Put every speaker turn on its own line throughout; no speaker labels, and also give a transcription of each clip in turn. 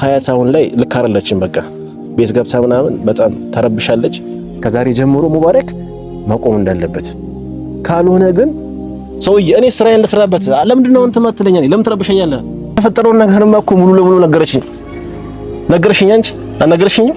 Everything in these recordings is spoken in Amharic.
ሀያት አሁን ላይ ልክ አይደለችም። በቃ ቤት ገብታ ምናምን በጣም ተረብሻለች። ከዛሬ ጀምሮ ሙባረክ ማቆም እንዳለበት ካልሆነ ግን ሰውዬ እኔ ስራዬን ልስራበት። ለምንድን ነው እንትን ማትለኛለህ? ለምን ትረብሸኛለህ? የተፈጠረውን ነገርማ እኮ ሙሉ ለሙሉ ነገረሽኝ። አንቺ አልነገረሽኝም?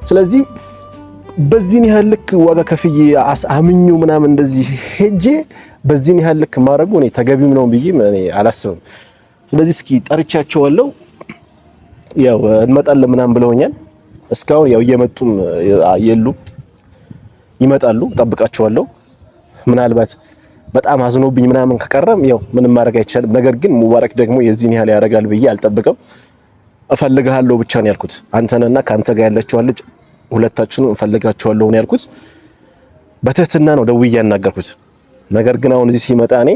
ስለዚህ በዚህን ያህል ልክ ዋጋ ከፍዬ አምኙ ምናምን እንደዚህ ሄጄ በዚህን ያህል ልክ ማድረጉ እኔ ተገቢም ነው ብዬ እኔ አላስብም። ስለዚህ እስኪ ጠርቻቸዋለሁ፣ ያው እንመጣለን ምናምን ብለውኛል። እስካሁን ያው እየመጡም የሉም፣ ይመጣሉ፣ ጠብቃቸዋለሁ። ምናልባት በጣም አዝኖብኝ ምናምን ከቀረም ያው ምንም ማድረግ አይቻልም። ነገር ግን ሙባረክ ደግሞ የዚህን ያህል ያደርጋል ብዬ አልጠብቅም። እፈልግሃለሁ ብቻ ነው ያልኩት። አንተንና ካንተ ጋር ያለችው ልጅ ሁለታችሁንም እፈልጋችኋለሁ ነው ያልኩት። በትህትና ነው ደውዬ ያናገርኩት። ነገር ግን አሁን እዚህ ሲመጣ እኔ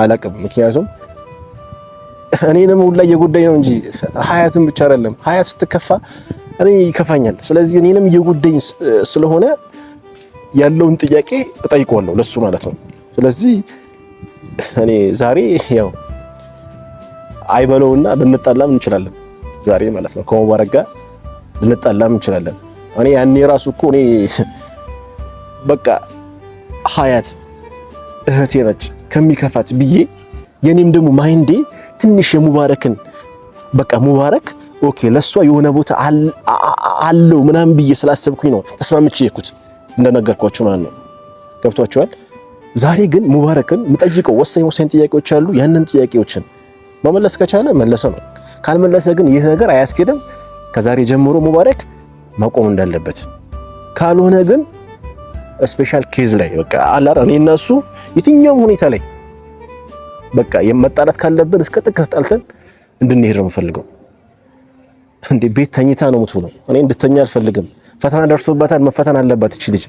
አላቅም። ምክንያቱም እኔንም ሁላ እየጎዳኝ ነው እንጂ ሀያትን ብቻ አይደለም። ሀያት ስትከፋ እኔ ይከፋኛል። ስለዚህ እኔንም እየጎዳኝ ስለሆነ ያለውን ጥያቄ እጠይቀዋለሁ ለሱ ማለት ነው። ስለዚህ እኔ ዛሬ ያው አይበለውና ልንጣላም እንችላለን። ዛሬ ማለት ነው ከሙባረክ ጋር ልንጣላም እንችላለን። እኔ ያኔ ራሱ እኮ እኔ በቃ ሀያት እህቴ ነች ከሚከፋት ብዬ የኔም ደግሞ ማይንዴ ትንሽ የሙባረክን በቃ ሙባረክ ኦኬ ለሷ የሆነ ቦታ አለው ምናምን ብዬ ስላሰብኩኝ ነው ተስማምቼ የኩት እንደነገርኳችሁ ማለት ነው። ገብቷችኋል? ዛሬ ግን ሙባረክን የምጠይቀው ወሳኝ ጥያቄዎች አሉ። ያንን ጥያቄዎችን መመለስ ከቻለ መለሰ ነው፣ ካልመለሰ ግን ይህ ነገር አያስኬድም። ከዛሬ ጀምሮ ሙባረክ መቆም እንዳለበት፣ ካልሆነ ግን ስፔሻል ኬዝ ላይ በቃ አላር እኔ እና እሱ የትኛውም ሁኔታ ላይ በቃ የመጣላት ካለብን እስከ ጥግ ተጣልተን እንድንሄድ ነው የምፈልገው። እንዴ ቤት ተኝታ ነው የምትውለው። እኔ እንድተኛ አልፈልግም። ፈተና ደርሶባታል፣ መፈተን አለባት እቺ ልጅ።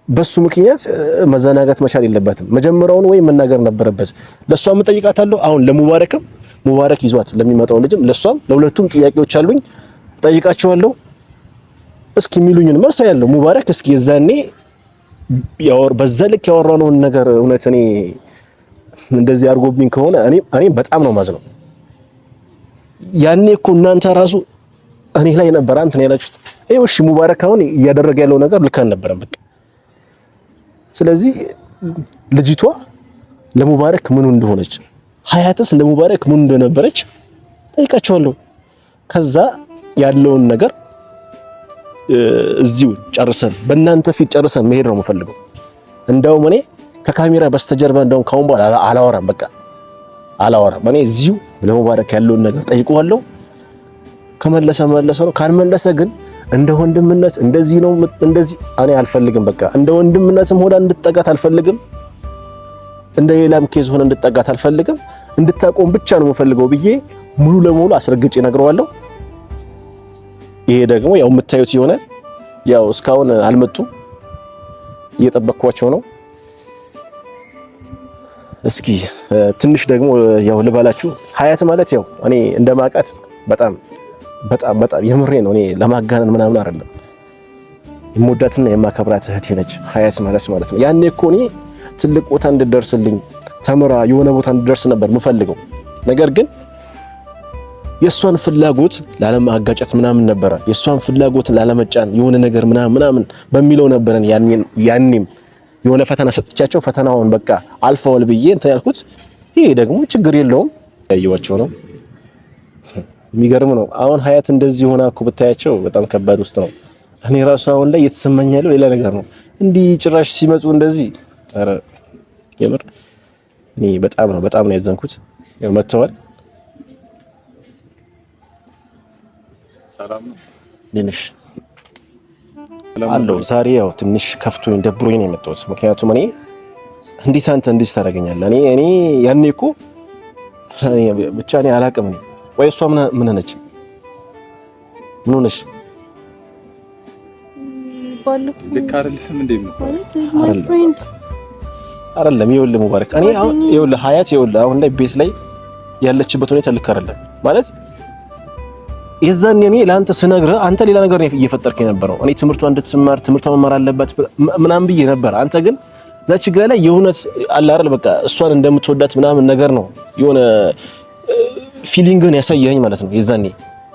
በሱ ምክንያት መዘናጋት መቻል የለባትም። መጀመሪያውን ወይ መናገር ነበረበት። ለሷም እጠይቃታለሁ። አሁን ለሙባረክም ሙባረክ ይዟት ለሚመጣው ልጅም ለሷም ለሁለቱም ጥያቄዎች አሉኝ፣ እጠይቃቸዋለሁ። እስኪ የሚሉኝን መልስ ያለው ሙባረክ እስኪ የዛኔ በዛ ልክ ያወራነውን ነገር እውነት እኔ እንደዚህ አድርጎብኝ ከሆነ እኔ በጣም ነው ማዝነው። ያኔ እኮ እናንተ ራሱ እኔ ላይ ነበር አንተ ያላችሁት። እሺ ሙባረክ አሁን እያደረገ ያለው ነገር ልክ አልነበረም በቃ። ስለዚህ ልጅቷ ለሙባረክ ምኑ እንደሆነች ሀያትስ ለሙባረክ ምኑ እንደነበረች ጠይቃቸዋለሁ። ከዛ ያለውን ነገር እዚሁ ጨርሰን በእናንተ ፊት ጨርሰን መሄድ ነው የምፈልገው። እንደውም እኔ ከካሜራ በስተጀርባ እንደውም ካሁን በኋላ አላወራም፣ በቃ አላወራም። እኔ እዚሁ ለሙባረክ ያለውን ነገር ጠይቀዋለሁ። ከመለሰ ነው፣ ካልመለሰ ግን እንደ ወንድምነት እንደዚህ ነው እንደዚህ እኔ አልፈልግም። በቃ እንደ ወንድምነትም ሆነ እንድትጠጋት አልፈልግም፣ እንደ ሌላም ኬዝ ሆነ እንድትጠጋት አልፈልግም። እንድታቆም ብቻ ነው የምፈልገው ብዬ ሙሉ ለሙሉ አስረግጬ እነግረዋለሁ። ይሄ ደግሞ ያው የምታዩት ይሆናል። ያው እስካሁን አልመጡም፣ እየጠበቅኳቸው ነው። እስኪ ትንሽ ደግሞ ያው ልባላችሁ። ሀያት ማለት ያው እኔ እንደማውቃት በጣም የምሬ ነው። እኔ ለማጋነን ምናምን አይደለም። የምወዳትና የማከብራት እህቴ ነች ሀያት ማለት ነው። ያኔ እኮ እኔ ትልቅ ቦታ እንድደርስልኝ ተምራ የሆነ ቦታ እንድደርስ ነበር የምፈልገው። ነገር ግን የሷን ፍላጎት ላለማጋጨት ምናምን ነበረ፣ የሷን ፍላጎት ላለመጫን የሆነ ነገር ምናምን በሚለው ነበረን ያኔም የሆነ ፈተና ሰጥቻቸው ፈተናውን በቃ አልፈዋል ብዬ እንትን ያልኩት። ይሄ ደግሞ ችግር የለውም ያየዋቸው ነው። የሚገርም ነው። አሁን ሀያት እንደዚህ ሆና እኮ ብታያቸው በጣም ከባድ ውስጥ ነው። እኔ ራሱ አሁን ላይ እየተሰማኝ ያለው ሌላ ነገር ነው። እንዲህ ጭራሽ ሲመጡ እንደዚህ ኧረ የምር እኔ በጣም ነው ያዘንኩት። ያው መተዋል። ሰላም ነው ልንሽ አለው። ዛሬ ያው ትንሽ ከፍቶኝ ደብሮኝ ነው የመጣሁት። ምክንያቱም እኔ እንዴት አንተ እንዴት ታደርገኛለህ? እኔ ያኔ እኮ ብቻ እኔ አላቅም። እኔ ወይ እሷ ምን ነች? ምን ሆነሽ?
ልክ አይደለም እንዴ?
አይደለም። ይኸውልህ ሙባረክ፣ እኔ አሁን ይኸውልህ ሀያት፣ ይኸውልህ አሁን ላይ ቤት ላይ ያለችበት ሁኔታ ልክ አይደለም ማለት የዛኔ እኔ ለአንተ ስነግርህ አንተ ሌላ ነገር እየፈጠርክ የነበረው እኔ ትምህርቷን እንድትማር ትምህርቷን መማር አለባት ምናምን ብዬ ነበር። አንተ ግን ዛች ጋር ላይ የእውነት አለ አይደል በቃ እሷን እንደምትወዳት ምናምን ነገር ነው የሆነ ፊሊንግን ያሳየኸኝ ማለት ነው የዛኔ።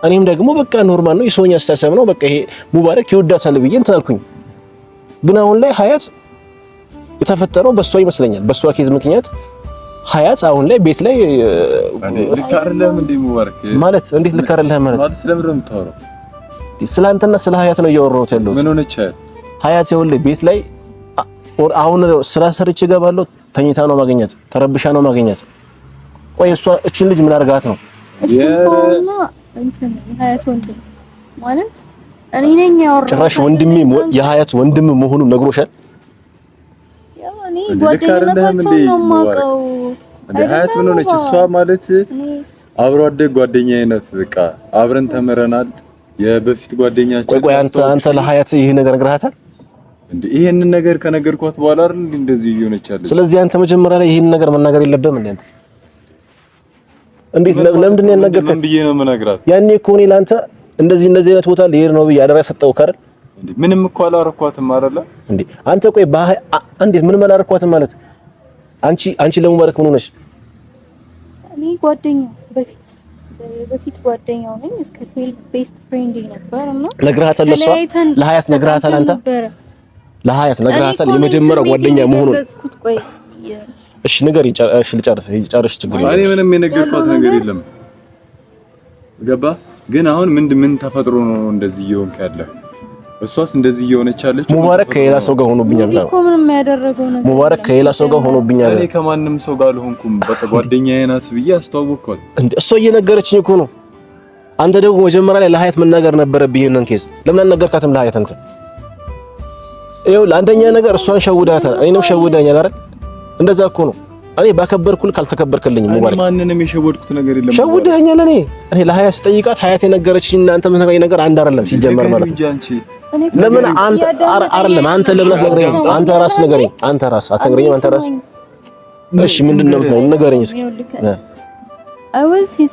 እኔም ደግሞ በቃ ኖርማል ነው የሰውኛ አስተሳሰብ ነው በቃ ይሄ ሙባረክ ይወዳታል ብዬ እንትን አልኩኝ። ግን አሁን ላይ ሀያት የተፈጠረው በሷ ይመስለኛል። በሷ ኬዝ ምክንያት ሀያት አሁን ላይ ቤት ላይ
ልክ አይደለም እንዴ ሙባረክ?
ማለት እንዴት ልክ አይደለም ማለት?
ስለምን ነው የምታወራው?
ስላንተና ስለ ሀያት ነው እያወራሁት ያለሁት።
ምን ሆነች
ሀያት? ይኸውልህ ቤት ላይ አሁን ስራ ሰርቼ እገባለሁ፣ ተኝታ ነው ማግኘት፣ ተረብሻ ነው ማግኘት። ቆይ እሷ እቺን ልጅ ምን አድርጋት ነው?
እሱና እንትን ሀያት ወንድም ማለት እኔ ነኝ ያወራሁት።
ጭራሽ ወንድሜ የሀያት ወንድም መሆኑን ነግሮሻል?
ያው እኔ ጓደኝነታቸው ነው የማውቀው።
ሀያት ምን ሆነች? እሷ ማለት አብሮ አደግ ጓደኛዬ ናት። በቃ አብረን ተምረናል። የበፊት ጓደኛችን።
ቆይ አንተ ለሀያት ይሄ ነገር ነግረሃታል
እንዴ? ይሄንን ነገር ከነገርኳት በኋላ አይደል እንደዚህ እየሆነች ያለች።
ስለዚህ አንተ መጀመሪያ ላይ ይሄን ነገር መናገር የለብህም እንዴ? አንተ እንዴት ለምንድን ነው ያናገርኩት? ምን
ብዬ ነው የምነግራት?
ያኔ እኮ እኔ ላንተ እንደዚህ አይነት ቦታ ልሄድ ነው ብዬ አደራ ሰጠሁህ አይደል
እንዴ? ምንም እኮ አላረኳትም አይደለ
እንዴ? አንተ ቆይ እንዴት ምንም አላረኳትም ማለት? አንቺ ለሙባረክ ምን ሆነሽ?
እኔ ጓደኛው በፊት ጓደኛው ነኝ። እስከ 12 ቤስት ፍሬንድ ነበር እና
ነግረሃታል? ለሀያት ነግረሃታል? አንተ ለሀያት ነግረሃታል የመጀመሪያው ጓደኛ መሆኑን? እሺ ንገሪ። እሺ ልጨርስ። ችግር የለም።
እኔ ምንም የነገርኳት ነገር የለም። ገባ? ግን አሁን ምን ተፈጥሮ ነው እንደዚህ እየሆንክ ያለህ? እሷስ እንደዚህ እየሆነች ያለች
ሙባረክ ከሌላ ሰው ጋር ሆኖብኛል ብላ
እኮ ምንም ያደረገው ነገር
ሙባረክ ከሌላ ሰው ጋር ሆኖብኛል።
እኔ ከማንም ሰው ጋር አልሆንኩም። በቃ ጓደኛዬ ናት ብዬ አስተዋወቅኳት።
እንዴ እሷ እየነገረችኝ እኮ ነው። አንተ ደግሞ መጀመሪያ ላይ ለሀያት መናገር ነበረብህ ይሄንን ኬዝ። ለምን አልነገርካትም ለሀያት? አንተ ይኸው ለአንደኛ ነገር እሷን ሸውዳታል፣ እኔንም ሸውዳኛል አይደል? እንደዛ እኮ ነው። እኔ ባከበርኩል ካልተከበርክልኝ ሙባረክ
ማንንም የሸወድኩት ነገር የለም።
ሸውዳኛል። እኔ ለሀያት ስጠይቃት ሀያት የነገረችኝ እና አንተ የምትነግረኝ ነገር አንድ አይደለም ሲጀመር ማለት ነው። ለምን አንተ አይደለም አንተ ለምን አትነግረኝም? አንተ ራስህ ንገረኝ። አንተ ራስህ አትነግረኝም? አንተ ራስህ እሺ ምንድነው ንገረኝ እስኪ።
I was his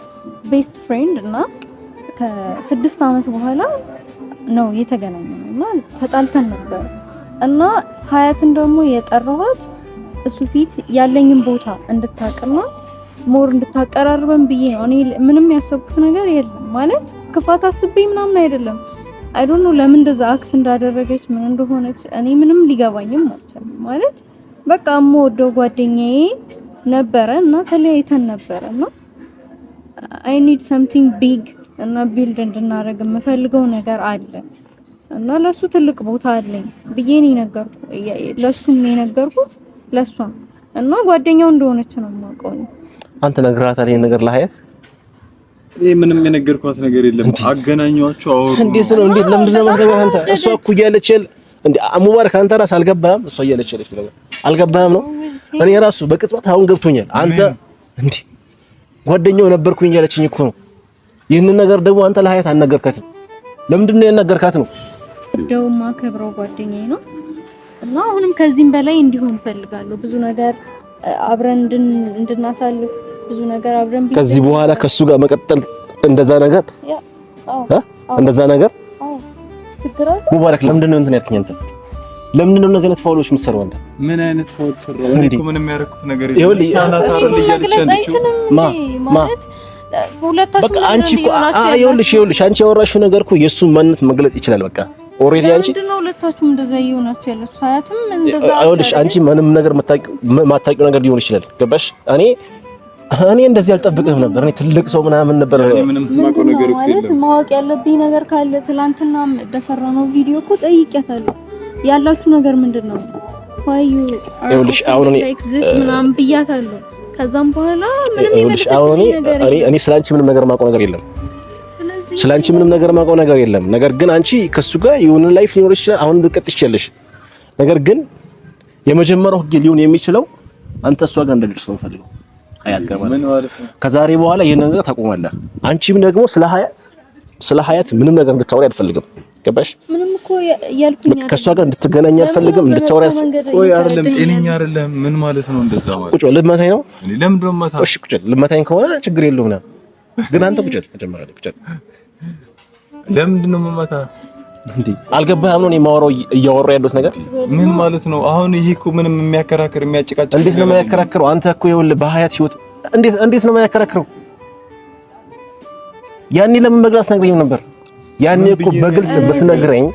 best friend እና ከ6 አመት በኋላ ነው የተገናኘነው እና ተጣልተን ነበር እና ሀያትን ደግሞ የጠራኋት እሱ ፊት ያለኝን ቦታ እንድታቅና ሞር እንድታቀራርበን ብዬ ነው። እኔ ምንም ያሰብኩት ነገር የለም ማለት ክፋት አስቤ ምናምን አይደለም። አይ ዶንት ኖ ለምን እንደዛ አክት እንዳደረገች ምን እንደሆነች እኔ ምንም ሊገባኝም አልቻለም። ማለት በቃ የምወደው ጓደኛዬ ነበረ እና ተለያይተን ነበረ እና አይ ኒድ ሰምቲንግ ቢግ እና ቢልድ እንድናደርግ የምፈልገው ነገር አለ እና ለሱ ትልቅ ቦታ አለኝ ብዬ ነው ነገርኩ። ለሱም ነው ነገርኩት ለሷ እና ጓደኛው እንደሆነች ነው የማውቀው።
አንተ ነግራታል ይሄን ነገር ለሀያት?
እኔ ምንም የነገርኳት ነገር የለም። አገናኛቸው አወሩ።
እንዴት ነው ለምንድን ነው ማለት አንተ? እሷ እኮ እያለች እንዴ ሙባረክ አንተ ራስህ አልገባህም? እሷ እያለች ነገር አልገባህም ነው? እኔ ራሱ በቅጽበት አሁን ገብቶኛል። አንተ እንዴ ጓደኛው ነበርኩኝ እያለችኝ እኮ ነው። ይህንን ነገር ደግሞ አንተ ለሀያት አልነገርካትም። ለምንድን ነው ያልነገርካት ነው?
ደውማ ከብረው ጓደኛዬ ነው እና አሁንም ከዚህም በላይ እንዲሆን ፈልጋለሁ። ብዙ ነገር አብረን እንድናሳልፍ ብዙ ነገር አብረን
ከዚህ በኋላ ከሱ ጋር መቀጠል እንደዛ ነገር ሙባረክ ለምንድን ነው እንትን ያልከኝ? አንተ ለምንድን ነው እነዚህ አይነት ፋውሎች የምትሰራው? አንተ
ምን አይነት ፋውል ሰራው? እኔ እኮ ምንም ያደረኩት ነገር የለም።
ማለት ሁለታችሁ
በቃ አንቺ እኮ ይኸውልሽ አንቺ ያወራሽው ነገር እኮ የእሱን ማንነት መግለጽ ይችላል። በቃ ኦሬዲ አንቺ
ምንድነው ሁለታችሁም እንደዛ እየሆናችሁ ያላችሁ? ሀያትም እንደዛ
ይኸውልሽ አንቺ ምንም ነገር ማታውቂው ነገር ሊሆን ይችላል። ገባሽ? እኔ እንደዚህ አልጠብቅህም ነበር። እኔ ትልቅ ሰው ምናምን ነበር።
ምንም ማውቀው ነገር እኮ የለም።
ማወቅ ያለብኝ ነገር ካለ ትላንትና በሰራነው ቪዲዮ እኮ ጠይቄያታለሁ። ያላችሁ ነገር ምንድነው? ዋዩ
ይኸውልሽ አሁን
ምናምን ብያታለሁ። ከዛም በኋላ ምንም
የመለሰችኝ ነገር እኔ ስላንቺ ምንም ነገር ማውቀው ነገር የለም። ስላንቺ ምንም ነገር ማውቀው ነገር የለም። ነገር ግን አንቺ ከሱ ጋር የሆነ ላይፍ ሊኖር ይችላል። አሁን ልትቀጥሽ ይችላልሽ። ነገር ግን የመጀመሪያው ህግ ሊሆን የሚችለው አንተ እሷ ጋር እንደደርስ ነው ፈልገው ሀያት ጋር ማለት ነው። ከዛሬ በኋላ ይሄን ነገር ታቆማለህ። አንቺም ደግሞ ስለ ሀያት ምንም ነገር እንድታወሪ አልፈልግም። ገባሽ?
ምንም እኮ ያልኩኝ
ከሷ ጋር እንድትገናኝ አልፈልግም። እንድታወሪ
ወይ አይደለም ጤነኛ አይደለም። ምን ማለት ነው እንደዛ ማለት?
ቁጭ ልመታኝ ነው?
ለምንድን ነው የምመታው?
እሺ ቁጭ ልመታኝ ከሆነ ችግር የለውም ነው። ግን አንተ ቁጭ መጀመሪያ ቁጭ
ለምንድን ነው የምመታው?
እንዴ አልገባህም ነው የማወራው እያወራሁ ያለሁት ነገር
ምን ማለት ነው? አሁን ይሄ እኮ ምንም የሚያከራክር የሚያጨቃጭቅ
እንዴት ነው የሚያከራክረው? አንተ እኮ ይኸውልህ በሀያት ህይወት እንዴት ነው የሚያከራክረው? ያኔ ለምን በግልጽ ነግረኝ ነበር? ያኔ እኮ በግልጽ ብትነግረኝ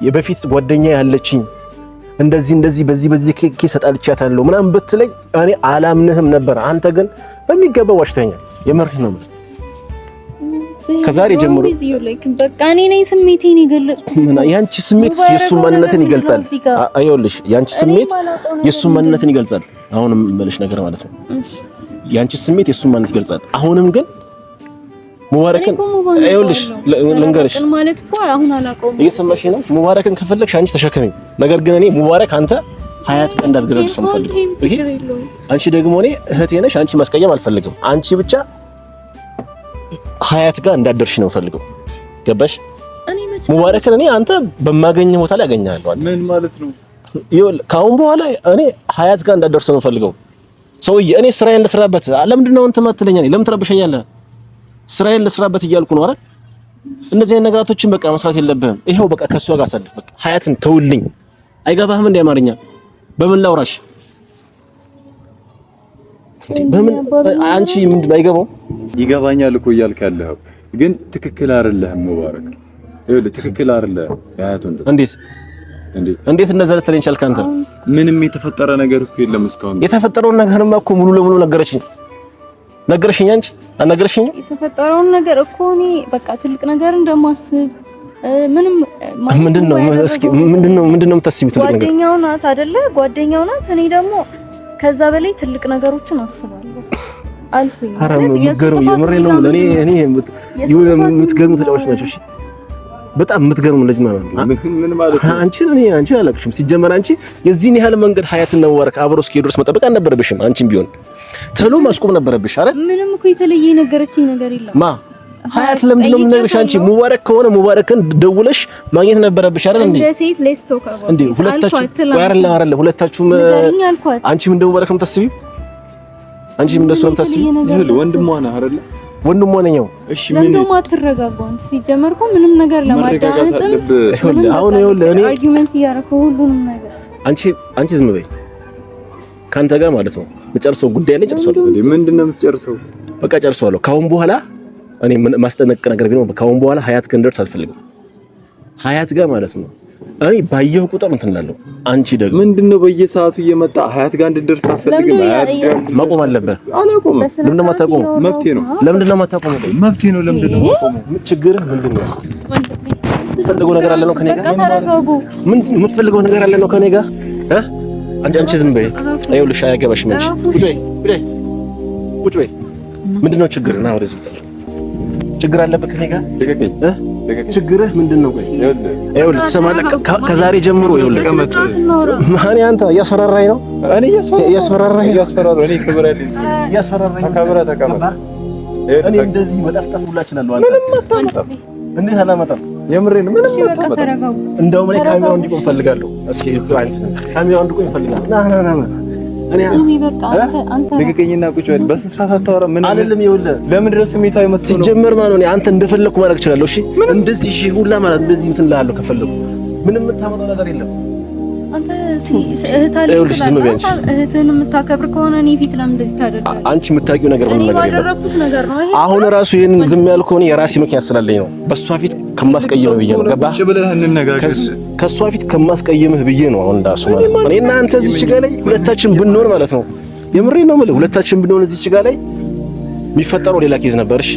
የበፊት ጓደኛ ያለችኝ እንደዚህ በዚህ ኬስ ተጣልቻታለሁ ምናምን ብትለኝ እኔ አላምንህም ነበር። አንተ ግን በሚገባ ዋሽተኛል። የምርህ ነው። ከዛሬ ጀምሮ
በቃ እኔ ነኝ ስሜቴን የገለጽኩት።
ያንቺ ስሜት የሱን ማንነትን ይገልጻል። አይውልሽ ያንቺ ስሜት የሱን ማንነትን ይገልጻል። አሁንም መልሽ ነገር ማለት ነው። ያንቺ ስሜት የሱን ማንነት ይገልጻል። አሁንም ግን ሙባረክን አይውልሽ ልንገርሽ
ማለት እኮ አሁን አላውቀውም።
እየሰማሽ ነው። ሙባረክን ከፈለግሽ አንቺ ተሸከሚ። ነገር ግን እኔ ሙባረክ አንተ ሀያት ቀን እንዳትገረድሽ ነው ፈልግ። አንቺ ደግሞ እኔ እህቴ ነሽ። አንቺ ማስቀየም አልፈልግም። አንቺ ብቻ ሀያት ጋር እንዳትደርሽ ነው ፈልገው። ገባሽ? ሙባረክን እኔ አንተ በማገኘው ቦታ ላይ አገኛለሁ።
ምን ማለት ነው?
ካሁን በኋላ እኔ ሀያት ጋር እንዳትደርስ ነው ፈልገው። ሰውዬ እኔ ስራዬን ልስራበት። ለምንድን ነው እንትን ማትለኛለህ? ለምን ትረብሸኛለህ? ስራዬን ልስራበት እያልኩ ነው አይደል? እነዚህ ነገራቶችን በቃ መስራት የለብህም። ይሄው በቃ ከሷ ጋር አሳልፍ። በቃ ሀያትን ተውልኝ። አይገባህም እንደ አማርኛ በምን ላውራሽ? በምን አንቺ ምንድን ነው አይገባው?
ይገባኛል እኮ እያልክ ያለኸው ግን ትክክል አይደለህም ሙባረክ። ይኸውልህ ትክክል አይደለህም። ያያቱ እንዴት እንደዛ ልትለኝ ቻልክ አንተ? ምንም የተፈጠረ ነገር እኮ የለም እስካሁን። የተፈጠረውን ነገርማ እኮ ሙሉ ለሙሉ ነገረሽኝ። አንቺ አልነገረሽኝም?
የተፈጠረውን ነገር እኮ እኔ በቃ ትልቅ ነገር እንደማስብ
ምንድነው የምታስቢው? ትልቅ ነገር
ጓደኛው ናት አይደለ? ጓደኛው ናት። እኔ ደግሞ ከዛ በላይ ትልቅ ነገሮችን አስባለሁ። አልኩኝ
የምሬ ነው። እኔ የምትገርሙ ተጫዋች ናቸው። እሺ በጣም የምትገርሙ ልጅ ማለት ነው።
ምን ማለት ነው?
አንቺ አላውቅሽም። ሲጀመር አንቺ የዚህን ያህል መንገድ ሀያትና ሙባረክ አብሮ እስኪሄዱ ድረስ መጠበቅ አልነበረብሽም። አንቺም ቢሆን ተሎ ማስቆም ነበረብሽ አይደል?
ምንም እኮ የተለየ ነገረችኝ ነገር የለም።
ሀያት ለምንድን ነው የምነግርሽ? አንቺ ሙባረክ ከሆነ ሙባረክን ደውለሽ ማግኘት ነበረብሽ አይደል እንዴ?
ሴት ሌስቶካ
እንዴ ሁለታችሁም አንቺም እንደ ሙባረክ ነው የምታስቢው? አንቺም እንደሱ ነው የምታስቢው?
ይሄ ወንድሟ ነህ አይደል?
ወንድሟ ነኝ።
እሺ ምን እንደው ማትረጋጋው አንተ ሲጀመር እኮ ምንም ነገር ለማዳመጥም
አሁን ይኸውልህ እኔ
አርጊውመንት እያደረኩ ሁሉንም ነገር
አንቺ ዝም በይ። ካንተ ጋር ማለት ነው የምጨርሰው ጉዳይ ላይ ጨርሰዋለሁ።
እንዴ ምንድን ነው የምትጨርሰው?
በቃ ጨርሰዋለሁ። ካሁን በኋላ እኔ ማስጠነቅ ነገር ቢኖር ካሁን በኋላ ሀያት ጋር እንደርስ አልፈልግም። ሀያት ጋር ማለት ነው እኔ ባየሁ ቁጥር እንትን እላለሁ። አንቺ ደግሞ
ምንድነው በየሰዓቱ እየመጣ ሀያት ጋር እንድትደርስ አልፈልግም።
ማቆም አለበት።
አላቆም።
ለምን እንደማታቆም
መብቴ ነው።
ለምን እንደማታቆም
መብቴ ነው። ለምን እንደማታቆም
ችግርህ ምንድን ነው? የምትፈልገው ነገር አለ ነው ከኔ ጋር? የምትፈልገው ነገር አለ ነው ከኔ ጋር? አንቺ ዝም በይ። ይኸውልሽ አያገባሽም። ቁጭ በይ። ምንድነው ችግር? ና ወደዚህ። ችግር አለበት ከኔ ጋር? ችግርህ ምንድነው? ይኸውልህ ትሰማለህ? ከዛሬ ጀምሮ ይኸውልህ ማን አንተ እያስፈራራኝ ነው? እኔ እያስፈራራኝ እኔ ክብር ያለኝ እያስፈራራኝ ተቀበል። እኔ እንደዚህ መጣፍጣፍ ሁላ እችላለሁ። አንተ ምንም አታመጣም። እንዴት አላመጣም? የምሬን ምንም አታመጣም። እንደውም እኔ ካሜራው እንዲቆም ፈልጋለሁ። እስኪ አንተ ካሜራው እንዲቆም ፈልጋለሁ። ና እኔ በቃ አንተ ልቀቀኝና ቁጭ በል። በስንት አታወራ ምን አይደለም። ይኸውልህ ለምንድን ነው ስሜታዊ መጥቶ ነው ሲጀመር ማለት ነው። አንተ እንደፈለኩ ማድረግ እችላለሁ። እሺ እንደዚህ እሺ ሁላ ማለት እንደዚህ እንትን እልሃለሁ ከፈለኩ። ምንም የምታመጣው ነገር የለም። አንተ እህትህን የምታከብር ከሆነ እኔ ፊት ለምን እንደዚህ ታደርጋለህ? አንቺ የምታውቂው ነገር ምን ነገር የለም። አሁን ራሱ ይሄንን ዝም ያልኩህ እኔ የራሴ ምክንያት ስላለኝ ነው። በሷ ፊት ከማስቀየምህ ብዬ ነው። ገባህ? ከሷ ፊት ከማስቀየምህ ብዬ ነው። አሁን እንዳሱ ማለት ነው። እኔና አንተ እዚህ ጋር ላይ ሁለታችን ብንኖር ማለት ነው። የምሬን ነው የምልህ። ሁለታችን ብንሆን እዚህ ጋር ላይ የሚፈጠረው ሌላ ኬዝ ነበር። እሺ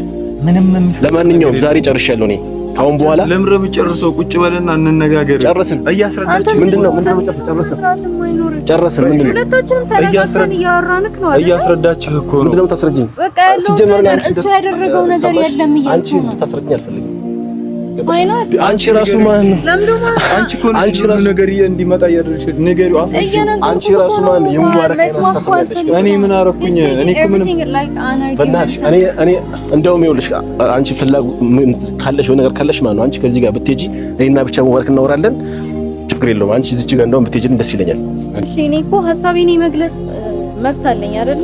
ለማንኛውም ዛሬ ጨርሻለሁ እኔ ካሁን በኋላ ለምን ረምጨርሰው ቁጭ በለና እንነጋገር። ጨረስን። እያስረዳችሁ ምንድነው ጨረስን። ምንድነው ሁለታችንም ተረጋግተን እያወራንክ ነው አይደል? እያስረዳችሁ እኮ ነው። ምንድነው ታስረጂኝ? በቃ ሲጀመር እሱ ያደረገው ነገር የለም እያልኩ ነው። አንቺ ታስረጂኝ አልፈልግም። አንቺ ራሱ ማን ነው? አንቺ ራሱ ነገር እንዲመጣ ያደረግሽ ነገሩ አንቺ ራሱ ማን ነው? የሙባረክ ያሳሰበልሽ እኔ ምን አረኩኝ? እኔ እኮ ምንም በእናትሽ እኔ እንደውም ይኸውልሽ አንቺ ፍላጎት ካለሽ ነገር ካለሽ ማን ነው አንቺ ከዚህ ጋር ብትሄጂ እኔና ብቻ ሙባረክ እናወራለን። ችግር የለውም። አንቺ እዚህ ጋር እንደውም ብትሄጂልኝ ደስ ይለኛል።
እሺ እኔ እኮ ሐሳቤን የመግለጽ መብት አለኝ አይደል?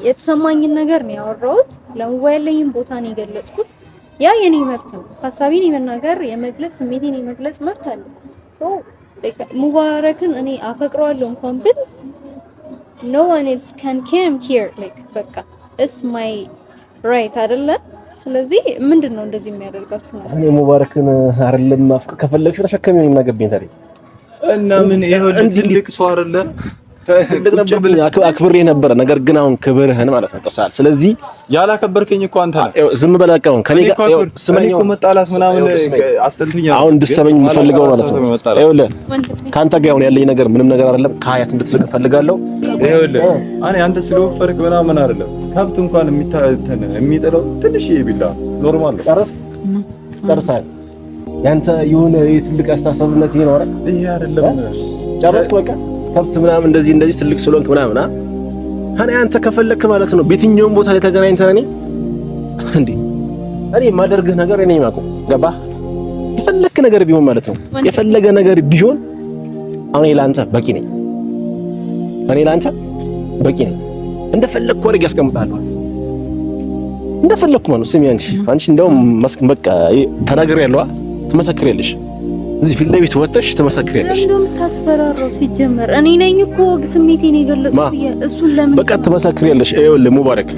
የተሰማኝን ነገር ነው ያወራሁት። ለሞባይል ላይም ቦታ ነው የገለጽኩት። ያ የኔ መብት ነው። ሐሳቤን የመናገር የመግለጽ ስሜቴን የመግለጽ መብት አለ። ሙባረክን እኔ አፈቅረዋለሁ እንኳን ብል no one else can come here like በቃ it's my right አይደለ? ስለዚህ ምንድነው እንደዚህ የሚያደርጋችሁ ነው?
እኔ ሙባረክን አይደለም ማፍቀር ከፈለግሽ ተሸከሚ ነው የምናገበኝ ታዲያ እና ምን ይሄው ትልቅ ሰው አይደለ? ትልቅ ነበር አክብሬ ነበር። ነገር ግን አሁን ክብርህን ማለት ነው ጥሳል። ስለዚህ
ያላከበርከኝ እኮ አንተ ነህ።
ዝም በል በቃ። አሁን ከኔ ጋር
ስመኝ እኮ መጣላት ምናምን አስተንተኛ
አሁን እንድትሰበኝ የምፈልገው ማለት ነው። ይኸውልህ ካንተ ጋር አሁን ያለኝ ነገር ምንም ነገር አይደለም። ከሀያት እንድትስቅ እፈልጋለሁ።
ይኸውልህ እኔ አንተ ስለወፈርክ ምናምን አይደለም። ከብት እንኳን የሚጥለው ትንሽ ቢላ ኖርማል ነው።
ጨርሰሃል። ያንተ የሆነ ትልቅ አስተሳሰብነት ይኖራል።
ይሄ አይደለም
ጨረስክ በቃ። ከብት ምናምን እንደዚህ ትልቅ ስለሆንክ ምናምን እኔ አንተ ከፈለክ ማለት ነው በየትኛውም ቦታ ላይ ተገናኝተን እኔ የማደርግህ ነገር እኔ የማውቀው ገባህ? የፈለክ ነገር ቢሆን ማለት ነው የፈለገ ነገር ቢሆን እኔ ላንተ በቂ ነኝ። እንደፈለኩ ወርግ ያስቀምጣለሁ። እንደፈለኩ ማለት ስሚ አንቺ እንደውም መስክን በቃ ተናግሬያለሁ። ትመሰክሪያለሽ። እዚህ ፊት ለፊት ወጥተሽ ትመሰክሪያለሽ።
እንደውም ታስፈራራው ሲጀመር እኔ ነኝ እኮ ስሜቴን የገለጽኩት። እሱን ለምን
በቃ ትመሰክሪያለሽ? ይኸውልህ ሙባረክ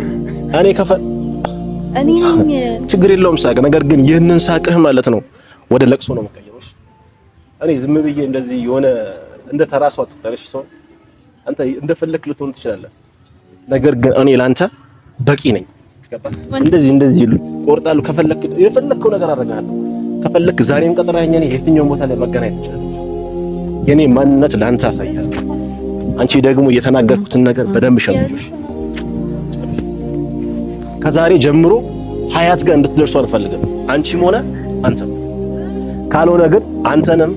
እኔ ነኝ ችግር የለውም ሳቅ። ነገር ግን ይህንን ሳቅህ ማለት ነው ወደ ለቅሶ ነው የምቀይረው። እኔ ዝም ብዬ እንደዚህ የሆነ እንደ ተራሷ አትቁጠረሽ። ሰው አንተ እንደፈለክ ልትሆን ትችላለህ። ነገር ግን እኔ ላንተ በቂ ነኝ። እንደዚህ ቆርጣለሁ። ከፈለክ የፈለከው ነገር አደርጋለሁ። ከፈለክ ዛሬም ቀጥረኸኝ የትኛውም ቦታ ላይ መገናኘት ይችላል። የኔ ማንነት ላንተ አሳያለሁ። አንቺ ደግሞ የተናገርኩትን ነገር በደንብ ሸምጆሽ ከዛሬ ጀምሮ ሀያት ጋር እንድትደርሱ አልፈልግም። አንቺም ሆነ አንተ ካልሆነ ግን አንተንም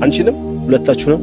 አንቺንም ሁለታችሁንም